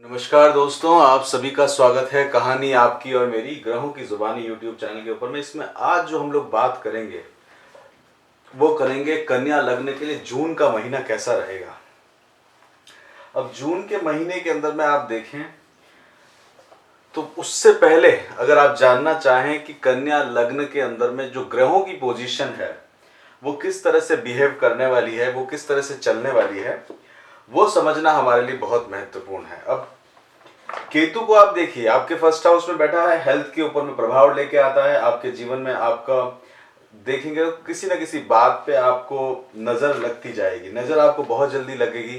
नमस्कार दोस्तों, आप सभी का स्वागत है कहानी आपकी और मेरी ग्रहों की जुबानी यूट्यूब चैनल के ऊपर में। इसमें आज जो हम लोग बात करेंगे वो करेंगे कन्या लग्न के लिए जून का महीना कैसा रहेगा। अब जून के महीने के अंदर में आप देखें तो उससे पहले अगर आप जानना चाहें कि कन्या लग्न के अंदर में जो ग्रहों की पोजीशन है वो किस तरह से बिहेव करने वाली है, वो किस तरह से चलने वाली है, वो समझना हमारे लिए बहुत महत्वपूर्ण है। अब केतु को आप देखिए, आपके फर्स्ट हाउस में बैठा है, हेल्थ के ऊपर में प्रभाव लेके आता है। आपके जीवन में आपका देखेंगे तो किसी ना किसी बात पे आपको नजर लगती जाएगी, नजर आपको बहुत जल्दी लगेगी।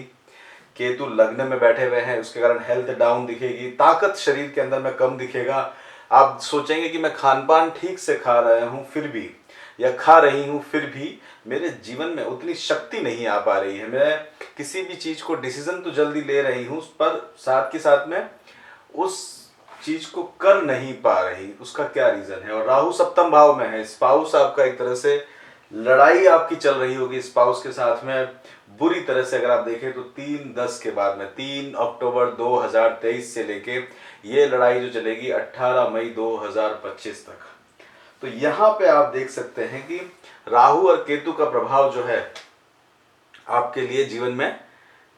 केतु लग्न में बैठे हुए हैं, उसके कारण हेल्थ डाउन दिखेगी, ताकत शरीर के अंदर में कम दिखेगा। आप सोचेंगे कि मैं खान पान ठीक से खा रहा हूं फिर भी, या खा रही हूं फिर भी मेरे जीवन में उतनी शक्ति नहीं आ पा रही है। मैं किसी भी चीज को डिसीजन तो जल्दी ले रही हूं, पर साथ के साथ में उस चीज को कर नहीं पा रही। उसका क्या रीजन है? और राहु सप्तम भाव में है। स्पाउस आपका एक तरह से लड़ाई आपकी चल रही होगी स्पाउस के साथ में बुरी तरह से। अगर आप देखें तो 3/10 के बाद में 3 अक्टूबर 2023 से लेके ये लड़ाई जो चलेगी 18 मई 2025 तक। तो यहां पे आप देख सकते हैं कि राहु और केतु का प्रभाव जो है आपके लिए जीवन में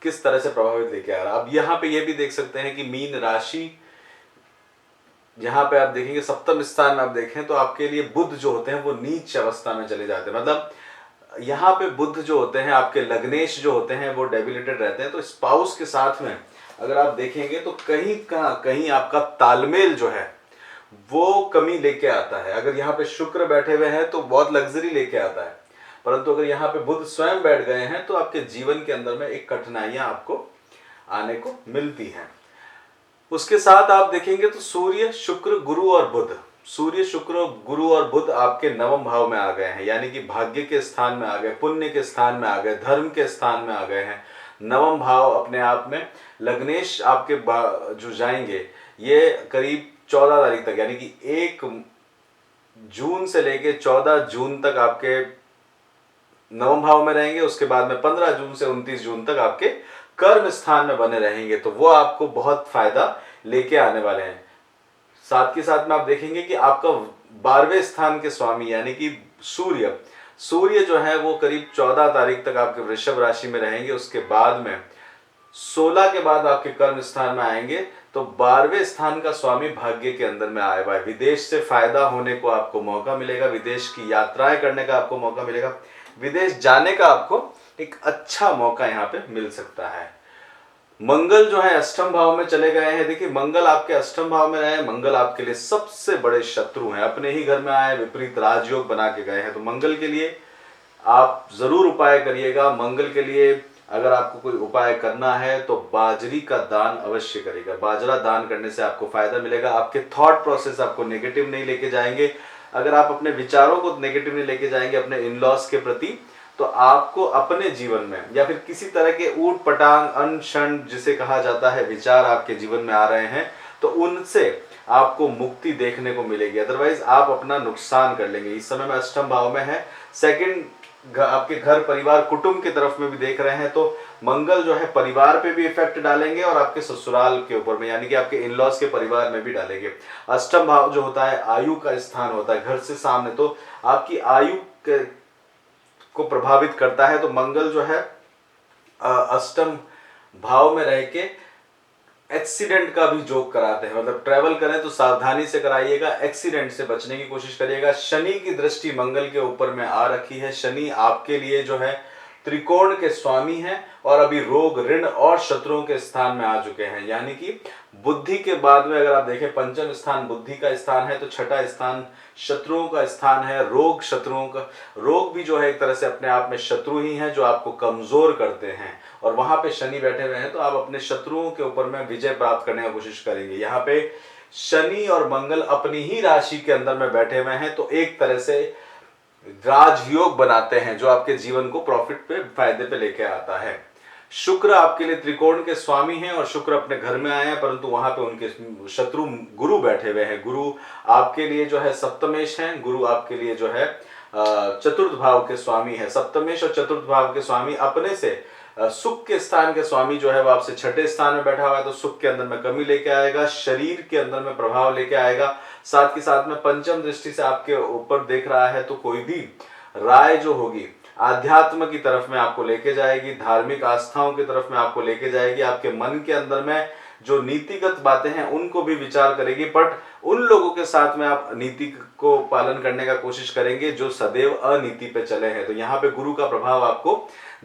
किस तरह से प्रभावित लेके आ रहा है। अब यहाँ पे ये भी देख सकते हैं कि मीन राशि, यहाँ पे आप देखेंगे सप्तम स्थान में आप देखें तो आपके लिए बुध जो होते हैं वो नीच अवस्था में चले जाते हैं। मतलब यहाँ पे बुध जो होते हैं आपके लग्नेश जो होते हैं वो डेबिलिटेड रहते हैं। तो स्पाउस के साथ में अगर आप देखेंगे तो कहीं कहीं आपका तालमेल जो है वो कमी लेके आता है। अगर यहाँ पे शुक्र बैठे हुए हैं तो बहुत लग्जरी लेके आता है, परंतु अगर यहाँ पे बुध स्वयं बैठ गए हैं तो आपके जीवन के अंदर में एक कठिनाइयां आपको आने को मिलती हैं। उसके साथ आप देखेंगे तो सूर्य शुक्र गुरु और बुध, सूर्य शुक्र गुरु और बुध आपके नवम भाव में आ गए हैं, यानी कि भाग्य के स्थान में आ गए, पुण्य के स्थान में आ गए, धर्म के स्थान में आ गए हैं। नवम भाव अपने आप में लग्नेश आपके जो जाएंगे ये करीब 14 तारीख तक, यानी कि 1 जून से लेके 14 जून तक आपके नवम भाव में रहेंगे। उसके बाद में 15 जून से 29 जून तक आपके कर्म स्थान में बने रहेंगे। तो वो आपको बहुत फायदा लेके आने वाले हैं। साथ के साथ में आप देखेंगे कि आपका 12वें स्थान के स्वामी यानी कि सूर्य जो है वो करीब 14 तारीख तक आपके वृषभ राशि में रहेंगे। उसके बाद में 16 के बाद आपके कर्म स्थान में आएंगे। तो 12वें स्थान का स्वामी भाग्य के अंदर में आए हुआ है। विदेश से फायदा होने को आपको मौका मिलेगा, विदेश की यात्राएं करने का आपको मौका मिलेगा, विदेश जाने का आपको एक अच्छा मौका यहाँ पे मिल सकता है। मंगल जो है अष्टम भाव में चले गए हैं। देखिए मंगल आपके अष्टम भाव में रहे, मंगल आपके लिए सबसे बड़े शत्रु हैं। अपने ही घर में आए, विपरीत राजयोग बना के गए हैं। तो मंगल के लिए आप जरूर उपाय करिएगा। मंगल के लिए अगर आपको कोई उपाय करना है तो बाजरी का दान अवश्य करिएगा। बाजरा दान करने से आपको फायदा मिलेगा। आपके थॉट प्रोसेस आपको नेगेटिव नहीं लेके जाएंगे। अगर आप अपने विचारों को नेगेटिव नहीं लेके जाएंगे अपने इन लॉज के प्रति, तो आपको अपने जीवन में या फिर किसी तरह के ऊट पटांग अनशन जिसे कहा जाता है विचार आपके जीवन में आ रहे हैं तो उनसे आपको मुक्ति देखने को मिलेगी। अदरवाइज आप अपना नुकसान कर लेंगे। इस समय में अष्टम भाव में है। सेकंड आपके घर परिवार कुटुंब की तरफ में भी देख रहे हैं तो मंगल जो है परिवार पे भी इफेक्ट डालेंगे और आपके ससुराल के ऊपर में यानी कि आपके इन लॉज के परिवार में भी डालेंगे। अष्टम भाव जो होता है आयु का स्थान होता है, घर से सामने, तो आपकी आयु को प्रभावित करता है। तो मंगल जो है अष्टम भाव में रह के एक्सीडेंट का भी जोक कराते हैं। मतलब ट्रैवल करें तो सावधानी से कराइएगा, एक्सीडेंट से बचने की कोशिश करिएगा। शनि की दृष्टि मंगल के ऊपर में आ रखी है। शनि आपके लिए जो है त्रिकोण के स्वामी हैं और अभी रोग ऋण और शत्रुओं के स्थान में आ चुके हैं। यानी कि बुद्धि के बाद में अगर आप देखें पंचम स्थान बुद्धि का स्थान है तो छठा स्थान शत्रुओं का स्थान है। रोग शत्रुओं का, रोग भी जो है एक तरह से अपने आप में शत्रु ही हैं जो आपको कमजोर करते हैं। और वहां पे शनि बैठे हुए हैं तो आप अपने शत्रुओं के ऊपर में विजय प्राप्त करने की कोशिश करेंगे। यहाँ पे शनि और मंगल अपनी ही राशि के अंदर में बैठे हुए हैं तो एक तरह से राजयोग बनाते हैं जो आपके जीवन को प्रॉफिट पे फायदे पे लेके आता है। शुक्र आपके लिए त्रिकोण के स्वामी हैं और शुक्र अपने घर में आए हैं, परंतु वहां पे उनके शत्रु गुरु बैठे हुए हैं। गुरु आपके लिए जो है सप्तमेश हैं। गुरु आपके लिए जो है चतुर्थ भाव के स्वामी है। सप्तमेश और चतुर्थ भाव के स्वामी अपने से सुख के स्थान के स्वामी जो है वो आपसे छठे स्थान में बैठा हुआ है, तो सुख के अंदर में कमी लेके आएगा, शरीर के अंदर में प्रभाव लेके आएगा। साथ ही साथ में पंचम दृष्टि से आपके ऊपर देख रहा है, तो कोई भी राय जो होगी आध्यात्म की तरफ में आपको लेके जाएगी, धार्मिक आस्थाओं की तरफ में आपको लेके जाएगी। आपके मन के अंदर में जो नीतिगत बातें हैं उनको भी विचार करेगी, बट उन लोगों के साथ में आप नीति को पालन करने का कोशिश करेंगे जो सदैव अनीति पे चले हैं। तो यहाँ पे गुरु का प्रभाव आपको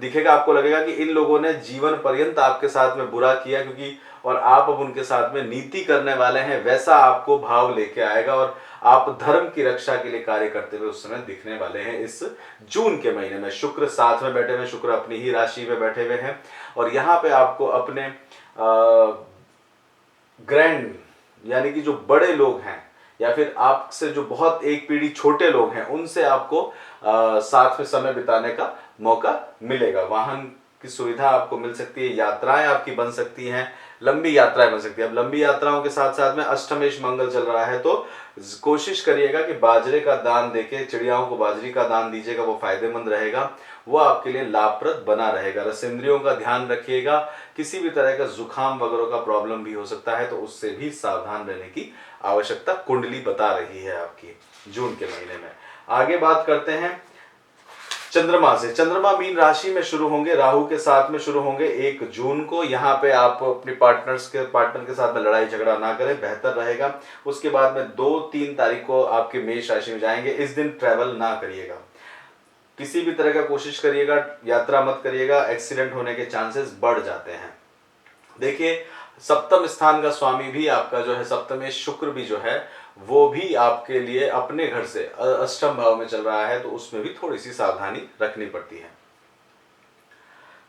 दिखेगा। आपको लगेगा कि इन लोगों ने जीवन पर्यंत आपके साथ में बुरा किया, क्योंकि और आप अब उनके साथ में नीति करने वाले हैं, वैसा आपको भाव लेके आएगा और आप धर्म की रक्षा के लिए कार्य करते हुए उस समय दिखने वाले हैं। इस जून के महीने में शुक्र साथ में बैठे हुए, शुक्र अपनी ही राशि में बैठे हुए हैं और यहाँ पे आपको अपने ग्रैंड यानी कि जो बड़े लोग हैं या फिर आपसे जो बहुत एक पीढ़ी छोटे लोग हैं उनसे आपको साथ में समय बिताने का मौका मिलेगा। वाहन की सुविधा आपको मिल सकती है, यात्राएं आपकी बन सकती हैं, लंबी यात्राएं बन सकती है। अब लंबी यात्राओं के साथ साथ में अष्टमेश मंगल चल रहा है, तो कोशिश करिएगा कि बाजरे का दान देके चिड़ियाओं को बाजरी का दान दीजिएगा, वो फायदेमंद रहेगा, वो आपके लिए लाभप्रद बना रहेगा। रसेंद्रियों का ध्यान रखिएगा, किसी भी तरह का जुकाम वगैरह का प्रॉब्लम भी हो सकता है, तो उससे भी सावधान रहने की आवश्यकता कुंडली बता रही है आपकी जून के महीने में। आगे बात करते हैं चंद्रमा से। चंद्रमा मीन राशि में शुरू होंगे, राहु के साथ में शुरू होंगे 1 जून को। यहाँ पे आप अपने पार्टनर के साथ में लड़ाई झगड़ा ना करें, बेहतर रहेगा। उसके बाद में 2-3 तारीख को आपके मेष राशि में जाएंगे। इस दिन ट्रैवल ना करिएगा, किसी भी तरह का कोशिश करिएगा, यात्रा मत करिएगा, एक्सीडेंट होने के चांसेस बढ़ जाते हैं। देखिए सप्तम स्थान का स्वामी भी आपका जो है सप्तमेश शुक्र भी जो है वो भी आपके लिए अपने घर से अष्टम भाव में चल रहा है, तो उसमें भी थोड़ी सी सावधानी रखनी पड़ती है।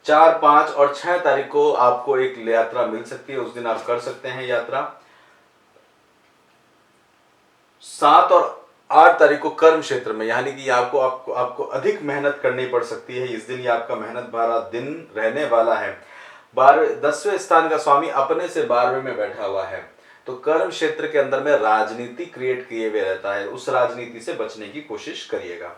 4, 5 और 6 तारीख को आपको एक यात्रा मिल सकती है, उस दिन आप कर सकते हैं यात्रा। 7 और 8 तारीख को कर्म क्षेत्र में, यानी कि आपको अधिक मेहनत करनी पड़ सकती है इस दिन, ये आपका मेहनत भरा दिन रहने वाला है। 10वें स्थान का स्वामी अपने से 12वें में बैठा हुआ है, तो कर्म क्षेत्र के अंदर में राजनीति क्रिएट किए हुए रहता है, उस राजनीति से बचने की कोशिश करिएगा।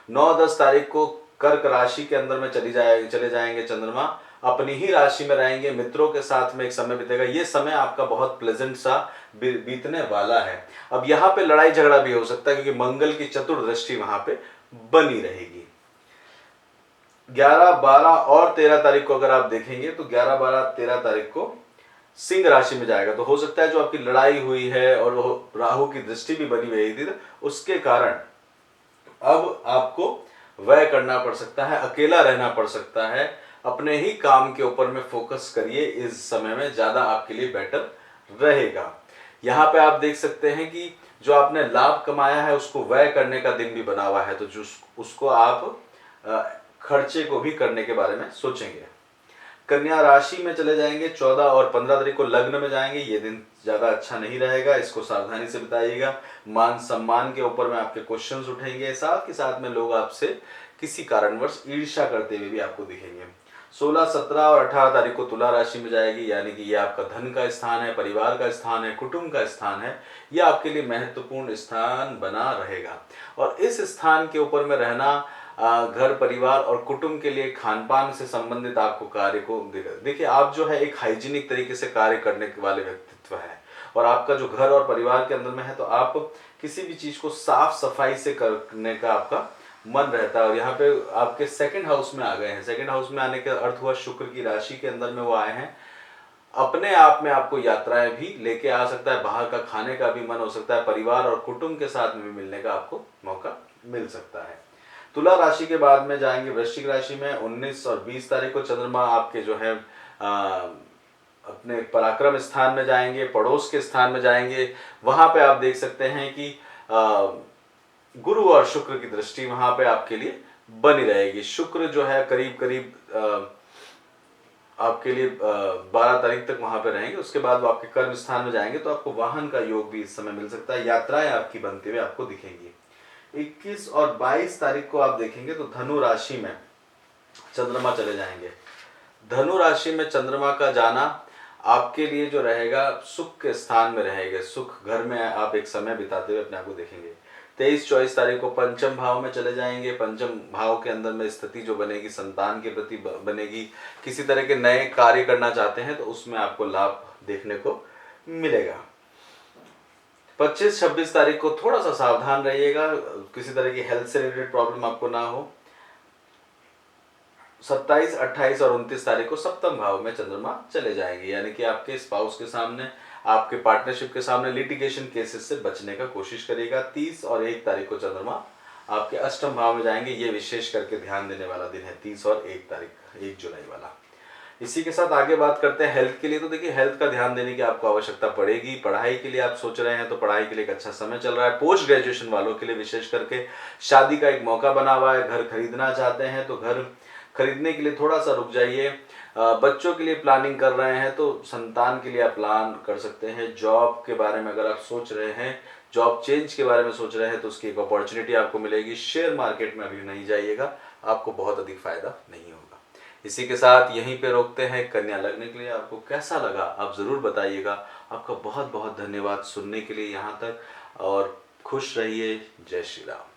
9-10 तारीख को कर्क राशि के अंदर में चले जाएंगे चंद्रमा, अपनी ही राशि में रहेंगे, मित्रों के साथ में एक समय बीतेगा। ये समय आपका बहुत प्लेजेंट सा बीतने वाला है। अब यहाँ पे लड़ाई झगड़ा भी हो सकता है, क्योंकि मंगल की चतुर्दृष्टि वहां पे बनी रहेगी। 11, 12 और 13 तारीख को अगर आप देखेंगे तो 11, 12, 13 तारीख को सिंह राशि में जाएगा, तो हो सकता है जो आपकी लड़ाई हुई है और राहु की दृष्टि भी बनी हुई थी, उसके कारण अब आपको व्यय करना पड़ सकता है, अकेला रहना पड़ सकता है। अपने ही काम के ऊपर में फोकस करिए, इस समय में ज्यादा आपके लिए बेटर रहेगा। यहाँ पे आप देख सकते हैं कि जो आपने लाभ कमाया है उसको व्यय करने का दिन भी बना हुआ है, तो जो उसको आप खर्चे को भी करने के बारे में सोचेंगे। कन्या राशि में चले जाएंगे, 14 और 15 तारीख को लग्न में जाएंगे। ये दिन ज्यादा अच्छा नहीं रहेगा, इसको सावधानी से बताइएगा। मान सम्मान के ऊपर में आपके क्वेश्चंस उठेंगे, साथ ही साथ में लोग आपसे किसी कारणवश ईर्ष्या करते हुए भी आपको दिखेंगे। 16, 17 और 18 तारीख को तुला राशि में जाएगी, यानी कि ये आपका धन का स्थान है, परिवार का स्थान है, कुटुंब का स्थान है, यह आपके लिए महत्वपूर्ण स्थान बना रहेगा। और इस स्थान के ऊपर में रहना घर परिवार और कुटुंब के लिए खान पान से संबंधित आपको कार्य को देखिए, आप जो है एक हाइजीनिक तरीके से कार्य करने वाले व्यक्तित्व है, और आपका जो घर और परिवार के अंदर में है, तो आप किसी भी चीज को साफ सफाई से करने का आपका मन रहता है। और यहाँ पे आपके सेकंड हाउस में आ गए हैं, सेकंड हाउस में आने का अर्थ हुआ शुक्र की राशि के अंदर में वो आए हैं। अपने आप में आपको यात्राएं भी लेके आ सकता है, बाहर का खाने का भी मन हो सकता है, परिवार और कुटुंब के साथ में भी मिलने का आपको मौका मिल सकता है। तुला राशि के बाद में जाएंगे वृश्चिक राशि में। 19 और 20 तारीख को चंद्रमा आपके जो है अपने पराक्रम स्थान में जाएंगे, पड़ोस के स्थान में जाएंगे। वहां पे आप देख सकते हैं कि गुरु और शुक्र की दृष्टि वहां पे आपके लिए बनी रहेगी। शुक्र जो है करीब करीब आपके लिए 12 तारीख तक वहां पे रहेंगे, उसके बाद वो आपके कर्म स्थान में जाएंगे, तो आपको वाहन का योग भी इस समय मिल सकता है, यात्राएं आपकी बनते हुए आपको दिखेंगी। 21 और 22 तारीख को आप देखेंगे तो धनु राशि में चंद्रमा चले जाएंगे। धनु राशि में चंद्रमा का जाना आपके लिए जो रहेगा सुख के स्थान में रहेगा, सुख घर में आप एक समय बिताते हुए अपने आप को देखेंगे। 23-24 तारीख को पंचम भाव में चले जाएंगे। पंचम भाव के अंदर में स्थिति जो बनेगी संतान के प्रति बनेगी। किसी तरह के नए कार्य करना चाहते हैं तो उसमें आपको लाभ देखने को मिलेगा। 25-26 तारीख को थोड़ा सा सावधान रहिएगा, किसी तरह की हेल्थ से रिलेटेड प्रॉब्लम आपको ना हो। 27, 28 और 29 तारीख को सप्तम भाव में चंद्रमा चले जाएंगे, यानी कि आपके स्पाउस के सामने, आपके पार्टनरशिप के सामने लिटिगेशन केसेस से बचने का कोशिश करिएगा। 30 और 1 तारीख को चंद्रमा आपके अष्टम भाव में जाएंगे। ये विशेष करके ध्यान देने वाला दिन है, 30 और 1 तारीख, 1 जुलाई वाला। इसी के साथ आगे बात करते हैं हेल्थ के लिए। तो देखिए, हेल्थ का ध्यान देने की आपको आवश्यकता पड़ेगी। पढ़ाई के लिए आप सोच रहे हैं तो पढ़ाई के लिए एक अच्छा समय चल रहा है। पोस्ट ग्रेजुएशन वालों के लिए विशेष करके शादी का एक मौका बना हुआ है। घर खरीदना चाहते हैं तो घर खरीदने के लिए थोड़ा सा रुक जाइए। बच्चों के लिए प्लानिंग कर रहे हैं तो संतान के लिए आप प्लान कर सकते हैं। जॉब के बारे में अगर आप सोच रहे हैं, जॉब चेंज के बारे में सोच रहे हैं तो उसकी एक अपॉर्चुनिटी आपको मिलेगी। शेयर मार्केट में अभी नहीं जाइएगा, आपको बहुत अधिक फायदा नहीं होगा। इसी के साथ यहीं पे रोकते हैं। कन्या लग्न के लिए आपको कैसा लगा आप ज़रूर बताइएगा। आपका बहुत बहुत धन्यवाद सुनने के लिए यहाँ तक, और खुश रहिए। जय श्री राम।